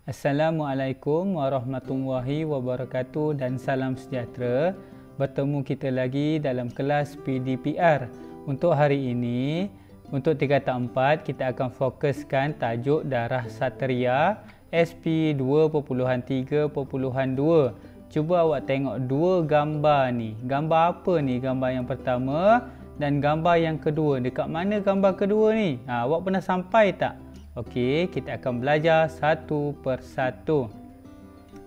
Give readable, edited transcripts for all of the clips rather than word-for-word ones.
Assalamualaikum warahmatullahi wabarakatuh dan salam sejahtera. Bertemu kita lagi dalam kelas PDPR. Untuk hari ini, untuk tingkatan 4, kita akan fokuskan tajuk darah Satria SP 2.3.2. Cuba awak tengok dua gambar ni. Gambar apa ni? Gambar yang pertama dan gambar yang kedua. Dekat mana gambar kedua ni? Awak pernah sampai tak? Okey, kita akan belajar satu persatu.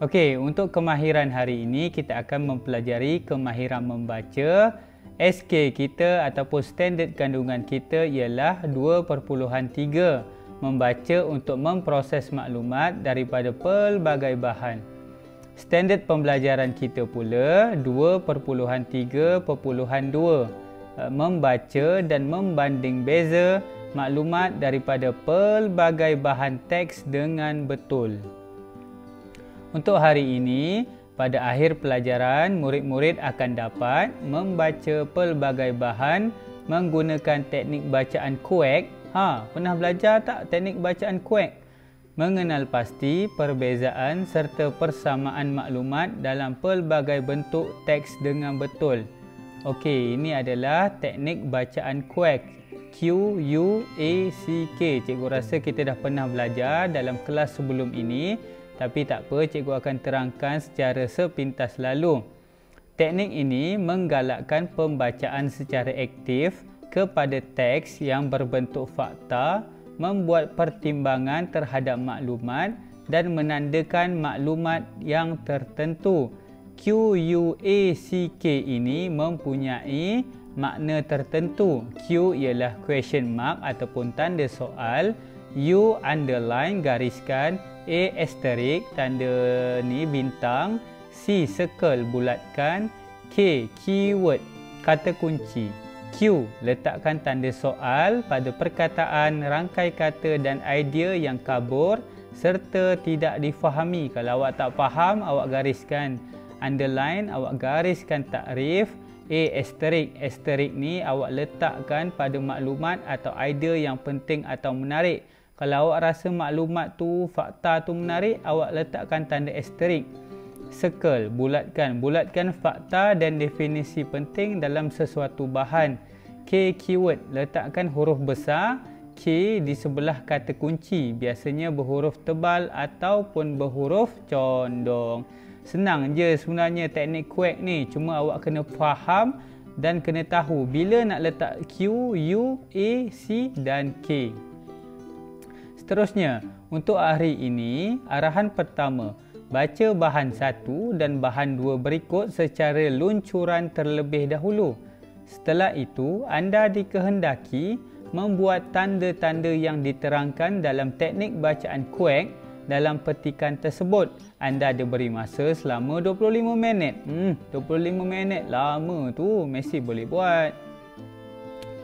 Okey, untuk kemahiran hari ini kita akan mempelajari kemahiran membaca. SK kita ataupun standard kandungan kita ialah 2.3. Membaca untuk memproses maklumat daripada pelbagai bahan. Standard pembelajaran kita pula 2.3.2. Membaca dan membanding beza maklumat daripada pelbagai bahan teks dengan betul. Untuk hari ini, pada akhir pelajaran, murid-murid akan dapat membaca pelbagai bahan menggunakan teknik bacaan kuek. Pernah belajar tak teknik bacaan kuek? Mengenal pasti perbezaan serta persamaan maklumat dalam pelbagai bentuk teks dengan betul. Okey, ini adalah teknik bacaan kuek. Q-U-A-C-K. Cikgu rasa kita dah pernah belajar dalam kelas sebelum ini. Tapi tak apa, cikgu akan terangkan secara sepintas lalu. Teknik ini menggalakkan pembacaan secara aktif kepada teks yang berbentuk fakta, membuat pertimbangan terhadap maklumat dan menandakan maklumat yang tertentu. Q-U-A-C-K ini mempunyai makna tertentu. Q ialah question mark ataupun tanda soal, U underline gariskan, A asterisk tanda ni bintang, C circle bulatkan, K keyword kata kunci. Q letakkan tanda soal pada perkataan, rangkai kata dan idea yang kabur serta tidak difahami. Kalau awak tak faham, awak gariskan underline, awak gariskan takrif. A asterisk. Asterisk ni awak letakkan pada maklumat atau idea yang penting atau menarik. Kalau awak rasa maklumat tu, fakta tu menarik, awak letakkan tanda asterisk. Circle, bulatkan. Bulatkan fakta dan definisi penting dalam sesuatu bahan. K keyword, letakkan huruf besar K di sebelah kata kunci. Biasanya berhuruf tebal ataupun berhuruf condong. Senang je sebenarnya teknik kuek ni. Cuma awak kena faham dan kena tahu bila nak letak Q, U, A, C dan K. Seterusnya, untuk hari ini, arahan pertama. Baca bahan 1 dan bahan 2 berikut secara luncuran terlebih dahulu. Setelah itu, anda dikehendaki membuat tanda-tanda yang diterangkan dalam teknik bacaan kuek dalam petikan tersebut. Anda diberi masa selama 25 minit. 25 minit lama tu, mesti boleh buat.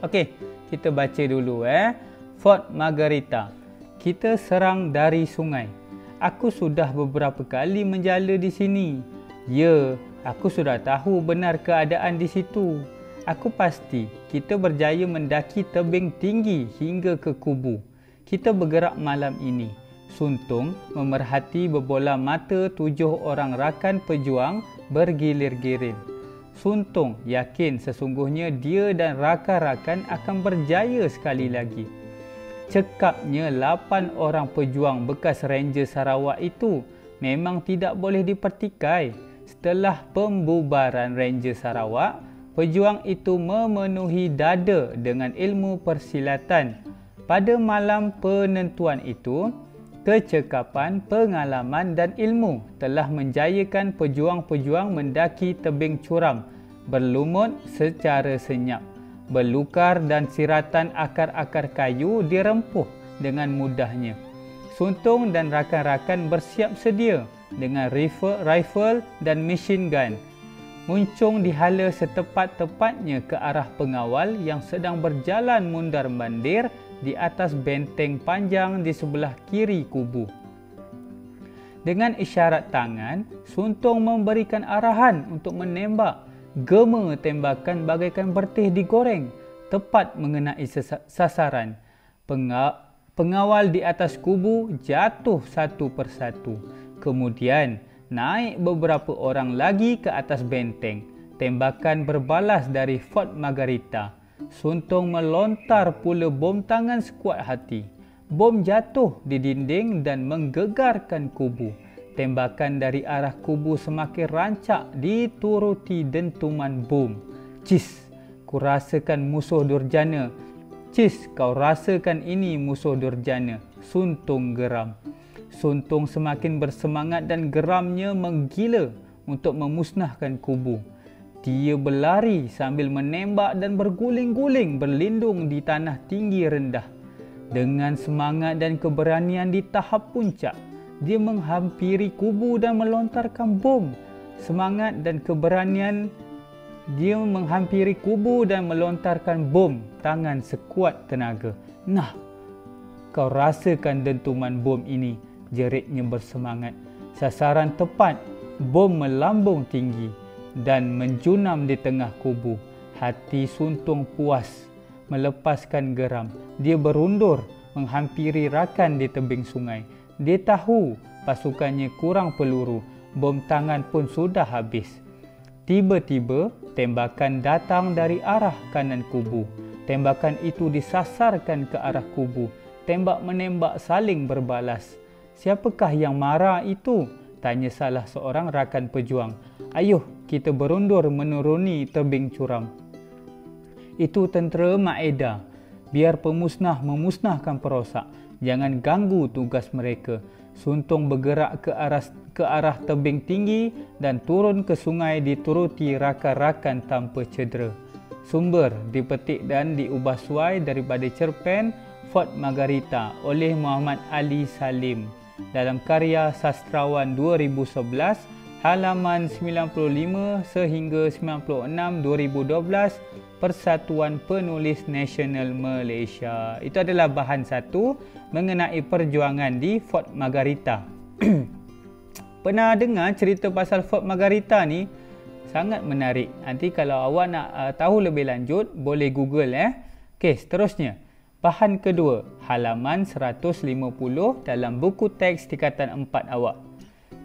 Okey, kita baca dulu Fort Margherita. Kita serang dari sungai. Aku sudah beberapa kali menjala di sini. Ya, aku sudah tahu benar keadaan di situ. Aku pasti kita berjaya mendaki tebing tinggi hingga ke kubu. Kita bergerak malam ini. Suntung memerhati berbola mata 7 orang rakan pejuang bergilir-gilir. Suntung yakin sesungguhnya dia dan rakan-rakan akan berjaya sekali lagi. Cekapnya 8 orang pejuang bekas Ranger Sarawak itu memang tidak boleh dipertikai. Setelah pembubaran Ranger Sarawak, pejuang itu memenuhi dada dengan ilmu persilatan. Pada malam penentuan itu, kecekapan, pengalaman dan ilmu telah menjayakan pejuang-pejuang mendaki tebing curam, berlumut secara senyap. Belukar dan siratan akar-akar kayu dirempuh dengan mudahnya. Suntung dan rakan-rakan bersiap sedia dengan rifle dan machine gun. Muncung dihala setepat-tepatnya ke arah pengawal yang sedang berjalan mundar-mandir di atas benteng panjang di sebelah kiri kubu. Dengan isyarat tangan, Suntung memberikan arahan untuk menembak. Gema tembakan bagaikan bertih digoreng, tepat mengenai sasaran. Pengawal di atas kubu jatuh satu persatu. Kemudian naik beberapa orang lagi ke atas benteng. Tembakan berbalas dari Fort Margarita. Suntung melontar pula bom tangan sekuat hati. Bom jatuh di dinding dan menggegarkan kubu. Tembakan dari arah kubu semakin rancak dituruti dentuman bom. Cis, ku rasakan musuh durjana. Cis, kau rasakan ini musuh durjana. Suntung geram. Suntung semakin bersemangat dan geramnya menggila untuk memusnahkan kubu. Dia berlari sambil menembak dan berguling-guling berlindung di tanah tinggi rendah. Dengan semangat dan keberanian di tahap puncak, dia menghampiri kubu dan melontarkan bom. Semangat dan keberanian dia menghampiri kubu dan melontarkan bom tangan sekuat tenaga. Nah, kau rasakan dentuman bom ini, jeritnya bersemangat. Sasaran tepat, bom melambung tinggi dan menjunam di tengah kubu. Hati Suntung puas, melepaskan geram. Dia berundur menghampiri rakan di tebing sungai. Dia tahu pasukannya kurang peluru, bom tangan pun sudah habis. Tiba-tiba, tembakan datang dari arah kanan kubu. Tembakan itu disasarkan ke arah kubu. Tembak-menembak saling berbalas. Siapakah yang marah itu? Tanya salah seorang rakan pejuang. Ayuh, kita berundur menuruni tebing curam. Itu tentera Maeda. Biar pemusnah memusnahkan perosak. Jangan ganggu tugas mereka. Suntung bergerak ke arah tebing tinggi dan turun ke sungai dituruti rakan-rakan tanpa cedera. Sumber dipetik dan diubah suai daripada cerpen Fort Margarita oleh Muhammad Ali Salim dalam karya Sastrawan 2011 halaman 95 sehingga 96 2012 Persatuan Penulis Nasional Malaysia. Itu adalah bahan satu mengenai perjuangan di Fort Margarita. Pernah dengar cerita pasal Fort Margarita ni? Sangat menarik. Nanti kalau awak nak tahu lebih lanjut, boleh Google Okey, seterusnya. Bahan kedua, halaman 150 dalam buku teks tingkatan 4 awak.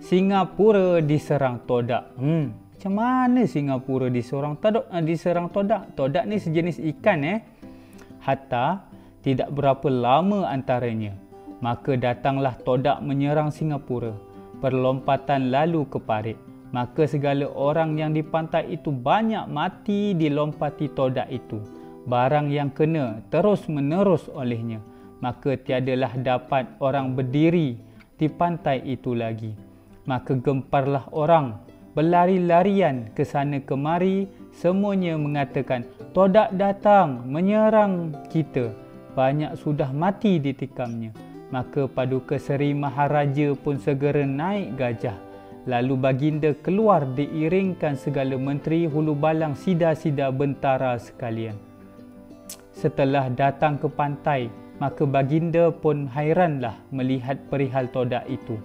Singapura diserang todak. Macam mana Singapura diserang todak? Todak ni sejenis ikan Hatta tidak berapa lama antaranya, maka datanglah todak menyerang Singapura. Perlompatan lalu ke parit. Maka segala orang yang di pantai itu banyak mati dilompati todak itu. Barang yang kena terus menerus olehnya. Maka tiadalah dapat orang berdiri di pantai itu lagi. Maka gemparlah orang, berlari-larian ke sana kemari, semuanya mengatakan, todak datang menyerang kita. Banyak sudah mati ditikamnya. Maka Paduka Seri Maharaja pun segera naik gajah. Lalu baginda keluar diiringkan segala menteri hulu balang sida-sida bentara sekalian. Setelah datang ke pantai, maka baginda pun hairanlah melihat perihal todak itu.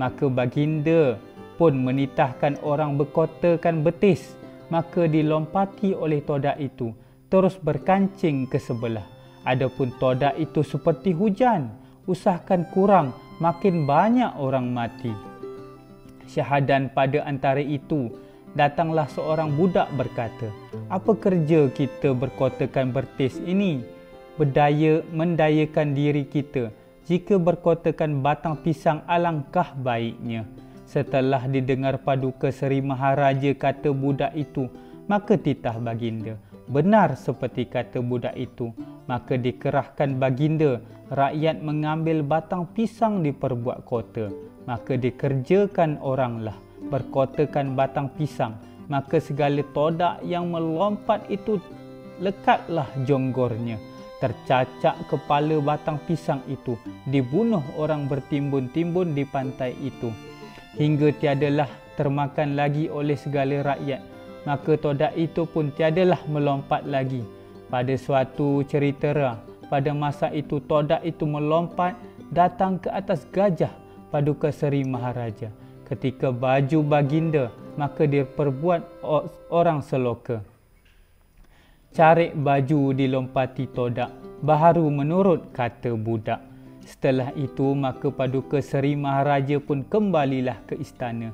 Maka baginda pun menitahkan orang berkotakan betis, maka dilompati oleh todak itu, terus berkancing ke sebelah. Adapun todak itu seperti hujan, usahakan kurang, makin banyak orang mati. Syahadan pada antara itu, datanglah seorang budak berkata, apa kerja kita berkotakan bertis ini? Mendayakan diri kita. Jika berkotakan batang pisang alangkah baiknya. Setelah didengar Paduka Seri Maharaja kata budak itu, maka titah baginda. Benar seperti kata budak itu. Maka dikerahkan baginda, rakyat mengambil batang pisang diperbuat kota. Maka dikerjakan oranglah berkotakan batang pisang. Maka segala todak yang melompat itu lekatlah jonggornya. Tercacak kepala batang pisang itu, dibunuh orang bertimbun-timbun di pantai itu. Hingga tiadalah termakan lagi oleh segala rakyat. Maka todak itu pun tiadalah melompat lagi. Pada suatu cerita, pada masa itu todak itu melompat datang ke atas gajah Paduka Seri Maharaja. Ketika baju baginda, maka dia perbuat orang seloka. Carik baju dilompati todak, baharu menurut kata budak. Setelah itu, maka Paduka Seri Maharaja pun kembalilah ke istana.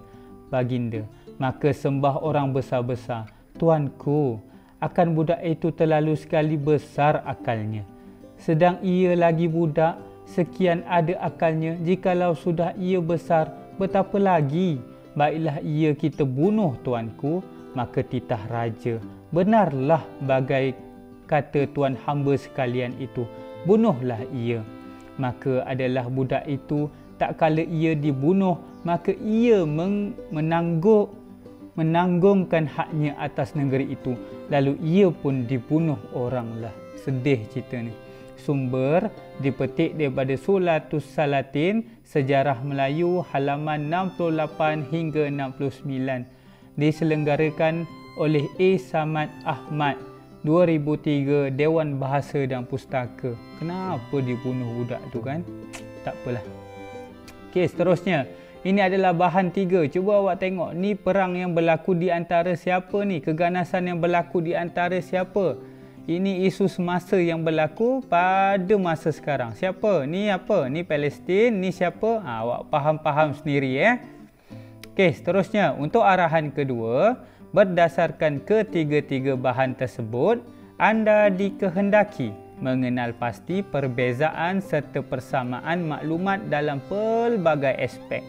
Baginda, maka sembah orang besar-besar, Tuanku, akan budak itu terlalu sekali besar akalnya. Sedang ia lagi budak, sekian ada akalnya. Jikalau sudah ia besar, betapa lagi? Baiklah ia kita bunuh, Tuanku. Maka titah raja, benarlah bagai kata tuan hamba sekalian itu, bunuhlah ia. Maka adalah budak itu, tak kala ia dibunuh, maka ia menanggungkan haknya atas negeri itu. Lalu ia pun dibunuh oranglah. Sedih cerita ni. Sumber dipetik daripada Sulatus Salatin, Sejarah Melayu, halaman 68 hingga 69. Diselenggarakan oleh A. Samad Ahmad, 2003, Dewan Bahasa dan Pustaka. Kenapa dibunuh budak tu kan? Tak apalah. Okey, seterusnya. Ini adalah bahan 3. Cuba awak tengok. Ni perang yang berlaku di antara siapa ni? Keganasan yang berlaku di antara siapa? Ini isu semasa yang berlaku pada masa sekarang. Siapa? Ni apa? Ni Palestin. Ni siapa? Awak faham-faham sendiri Okey, seterusnya. Untuk arahan kedua, berdasarkan ketiga-tiga bahan tersebut, anda dikehendaki mengenal pasti perbezaan serta persamaan maklumat dalam pelbagai aspek.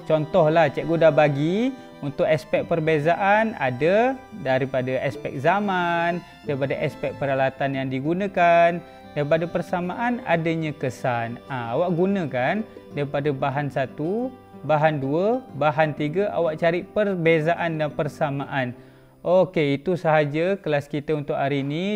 Contohlah, cikgu dah bagi untuk aspek perbezaan ada daripada aspek zaman, daripada aspek peralatan yang digunakan, daripada persamaan adanya kesan. Awak gunakan daripada bahan 1, bahan 2, bahan 3, awak cari perbezaan dan persamaan. Okey, itu sahaja kelas kita untuk hari ini.